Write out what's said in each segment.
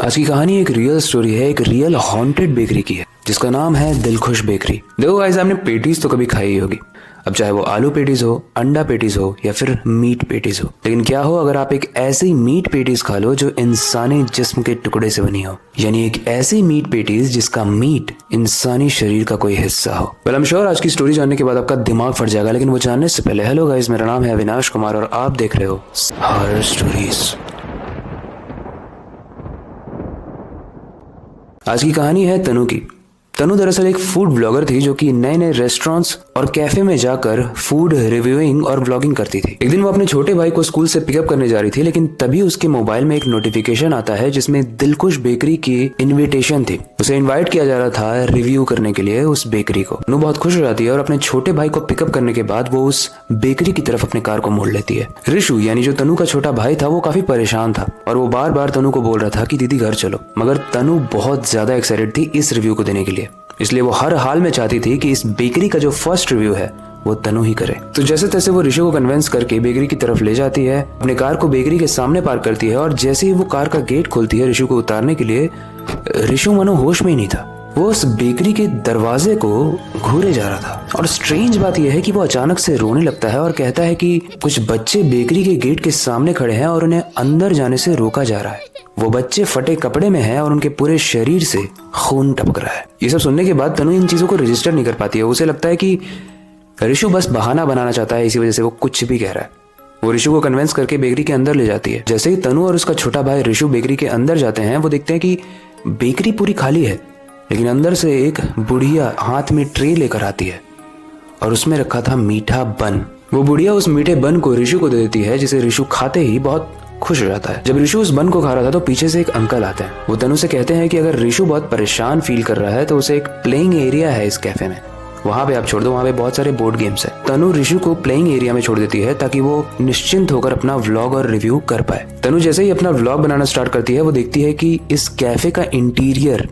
आज की कहानी एक रियल स्टोरी है, एक रियल हॉन्टेड बेकरी की है जिसका नाम है दिलखुश बेकरी। देखो गाइस, आपने पेटीज तो कभी खाई ही होगी, अब चाहे वो आलू पेटीज हो, अंडा पेटीज हो या फिर मीट पेटीज हो। लेकिन क्या हो अगर आप एक ऐसी मीट पेटीज खा लो जो इंसानी जिस्म के टुकड़े से बनी हो, यानी एक ऐसी मीट पेटीज जिसका मीट इंसानी शरीर का कोई हिस्सा हो। वेल आई एम श्योर आज की स्टोरी जानने के बाद आपका दिमाग फट जाएगा, लेकिन वो जानने से पहले हेलो गाइस, मेरा नाम है अविनाश कुमार और आप देख रहे हो हॉरर स्टोरीज। आज की कहानी है तनु की। तनु दरअसल एक फूड ब्लॉगर थी जो कि नए नए रेस्टोरेंट्स और कैफे में जाकर फूड रिव्यूइंग और ब्लॉगिंग करती थी। एक दिन वो अपने छोटे भाई को स्कूल से पिकअप करने जा रही थी, लेकिन तभी उसके मोबाइल में एक नोटिफिकेशन आता है जिसमें दिलखुश बेकरी की इनविटेशन थी। उसे इनवाइट किया जा रहा था रिव्यू करने के लिए उस बेकरी को। तनु बहुत खुश हो जाती है और अपने छोटे भाई को पिकअप करने के बाद वो उस बेकरी की तरफ अपने कार को मोड़ लेती है। ऋषु यानी जो तनु का छोटा भाई था वो काफी परेशान था और वो बार बार तनु को बोल रहा था कि दीदी घर चलो, मगर तनु बहुत ज्यादा एक्साइटेड थी इस रिव्यू को देने के लिए, इसलिए वो हर हाल में चाहती थी कि इस बेकरी का जो फर्स्ट रिव्यू है वो तनु ही करे। तो जैसे तैसे वो ऋषु को कन्विंस करके बेकरी की तरफ ले जाती है, अपने कार को बेकरी के सामने पार्क करती है और जैसे ही वो कार का गेट खोलती है ऋषु को उतारने के लिए, ऋषु मनो होश में ही नहीं था। वो उस बेकरी के दरवाजे को घूरे जा रहा था और स्ट्रेंज बात यह है कि वो अचानक से रोने लगता है और कहता है कि कुछ बच्चे बेकरी के गेट के सामने खड़े हैं और उन्हें अंदर जाने से रोका जा रहा है। वो बच्चे फटे कपड़े में हैं और उनके पूरे शरीर से खून टपक रहा है। ये सब सुनने के बाद तनु इन चीजों को रजिस्टर नहीं कर पाती है। उसे लगता है कि ऋषु बस बहाना बनाना चाहता है, इसी वजह से वो कुछ भी कह रहा है। वो ऋषु को कन्विंस करके बेकरी के अंदर ले जाती है। जैसे ही तनु और उसका छोटा भाई ऋषु बेकरी के अंदर जाते हैं, वो देखते हैं कि बेकरी पूरी खाली है, लेकिन अंदर से एक बुढ़िया हाथ में ट्रे लेकर आती है और उसमें रखा था मीठा बन। वो बुढ़िया उस मीठे बन को ऋषु को दे देती है, जिसे ऋषु खाते ही बहुत खुश हो जाता है। जब ऋषु उस बन को खा रहा था तो पीछे से एक अंकल आते हैं। वो तनु से कहते हैं कि अगर ऋषु बहुत परेशान फील कर रहा है तो उसे एक प्लेइंग एरिया है इस कैफे में, वहां पे आप छोड़ दो, वहां पे बहुत सारे बोर्ड गेम्स है। तनु ऋषु को प्लेइंग एरिया में छोड़ देती है ताकि वो निश्चिंत होकर अपना व्लॉग और रिव्यू कर पाए। तनु जैसे ही अपना व्लॉग बनाना स्टार्ट करती है, वो देखती है कि इस कैफे का इंटीरियर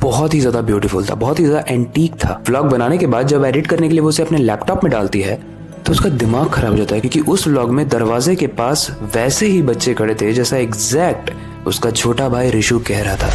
बहुत ही ज्यादा ब्यूटीफुल था, बहुत ही ज्यादा एंटीक था। व्लॉग बनाने के बाद जब एडिट करने के लिए वो उसे अपने लैपटॉप में डालती है तो उसका दिमाग खराब हो जाता है, क्योंकि उस व्लॉग में दरवाजे के पास वैसे ही बच्चे खड़े थे जैसा एग्जैक्ट उसका छोटा भाई ऋषु कह रहा था।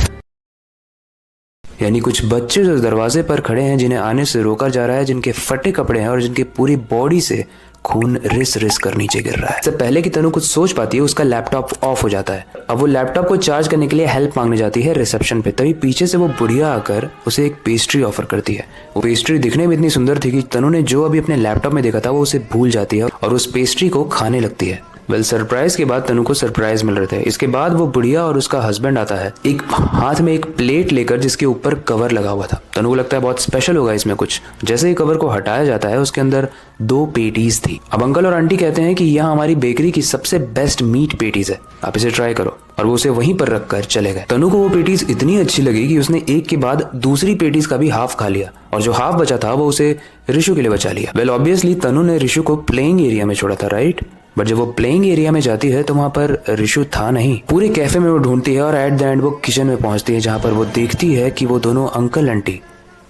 यानी कुछ बच्चे जो दरवाजे पर खड़े हैं, जिन्हें आने से रोका जा रहा है, जिनके फटे कपड़े हैं और जिनके पूरी बॉडी से खून रिस रिस कर नीचे गिर रहा है। इससे पहले कि तनु कुछ सोच पाती है, उसका लैपटॉप ऑफ हो जाता है। अब वो लैपटॉप को चार्ज करने के लिए हेल्प मांगने जाती है रिसेप्शन पे, तभी पीछे से वो बुढ़िया आकर उसे एक पेस्ट्री ऑफर करती है। वो पेस्ट्री दिखने में इतनी सुंदर थी कि तनु ने जो अभी अपने लैपटॉप में देखा था वो उसे भूल जाती है और उस पेस्ट्री को खाने लगती है। वेल सरप्राइज के बाद तनु को सरप्राइज मिल रहे थे। इसके बाद वो बुढ़िया और उसका हस्बैंड आता है, एक हाथ में एक प्लेट लेकर जिसके ऊपर कवर लगा हुआ था। तनु को लगता है बहुत स्पेशल होगा इसमें कुछ। जैसे ही कवर को हटाया जाता है, उसके अंदर 2 पेटीज थी। अब अंकल और आंटी कहते हैं कि यह हमारी बेकरी की सबसे बेस्ट मीट पेटीज है, आप इसे ट्राई करो, और वो उसे वहीं पर रखकर चले गए। तनु को वो पेटीज इतनी अच्छी लगी कि उसने एक के बाद दूसरी पेटीज का भी हाफ खा लिया और जो हाफ बचा था वो उसे ऋषु के लिए बचा लिया। वेल ऑब्वियसली तनु ने ऋषु को प्लेइंग एरिया में छोड़ा था, राइट? बट जब वो प्लेइंग एरिया में जाती है तो वहां पर ऋषु था नहीं। पूरे कैफे में वो ढूंढती है और एट द एंड वो किचन में पहुंचती है, जहां पर वो देखती है कि वो दोनों अंकल आंटी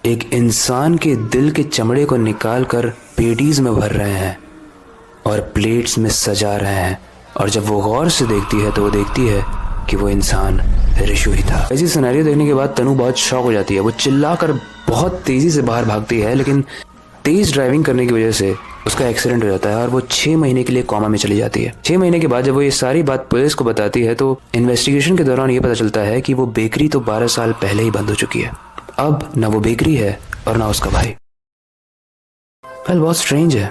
एक इंसान के दिल के चमड़े को निकाल कर पेटीज में भर रहे हैं और प्लेट्स में सजा रहे हैं। और जब वो गौर से देखती है तो वो देखती है कि वो इंसान ऋषु ही था। ऐसी सिनेरियो देखने के बाद तनु बहुत शॉक हो जाती है। वो चिल्लाकर बहुत तेजी से बाहर भागती है, लेकिन तेज ड्राइविंग करने की वजह से उसका एक्सीडेंट हो जाता है और वो 6 महीने के लिए कोमा में चली जाती है। 6 महीने के बाद जब वो ये सारी बात पुलिस को बताती है तो इन्वेस्टिगेशन के दौरान ये पता चलता है कि वो बेकरी तो 12 साल पहले ही बंद हो चुकी है। अब ना वो बेकरी है और ना उसका भाई। वेल बहुत स्ट्रेंज है।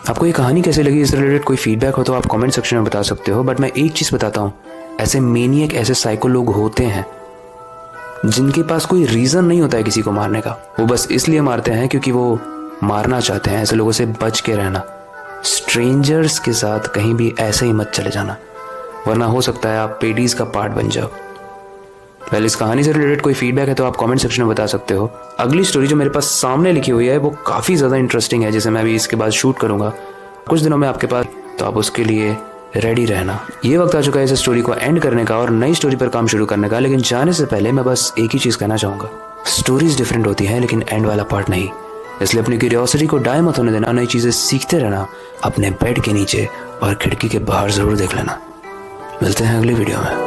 आपको ये कहानी कैसे लगी, इस रिलेटेड कोई फीडबैक हो तो आप कमेंट सेक्शन में बता सकते हो। बट मैं एक चीज बताता हूँ, ऐसे मेनियक, ऐसे साइको लोग होते हैं जिनके पास कोई रीजन नहीं होता है किसी को मारने का। वो बस इसलिए मारते हैं क्योंकि वो मारना चाहते हैं। ऐसे लोगों से बच के रहना। स्ट्रेंजर्स के साथ कहीं भी ऐसे ही मत चले जाना, वरना हो सकता है आप पेडीज का पार्ट बन जाओ। वेल इस कहानी से रिलेटेड कोई फीडबैक है तो आप कमेंट सेक्शन में बता सकते हो। अगली स्टोरी जो मेरे पास सामने लिखी हुई है वो काफ़ी ज़्यादा इंटरेस्टिंग है, जिसे मैं अभी इसके बाद शूट करूँगा कुछ दिनों में आपके पास, तो आप उसके लिए रेडी रहना। ये वक्त आ चुका है इस स्टोरी को एंड करने का और नई स्टोरी पर काम शुरू करने का। लेकिन जाने से पहले मैं बस एक ही चीज़ कहना चाहूँगा, स्टोरीज डिफरेंट होती हैं लेकिन एंड वाला पार्ट नहीं। इसलिए अपनी क्यूरियोसिटी को डाई मत होने देना, नई चीज़ें सीखते रहना, अपने बेड के नीचे और खिड़की के बाहर ज़रूर देख लेना। मिलते हैं अगली वीडियो में।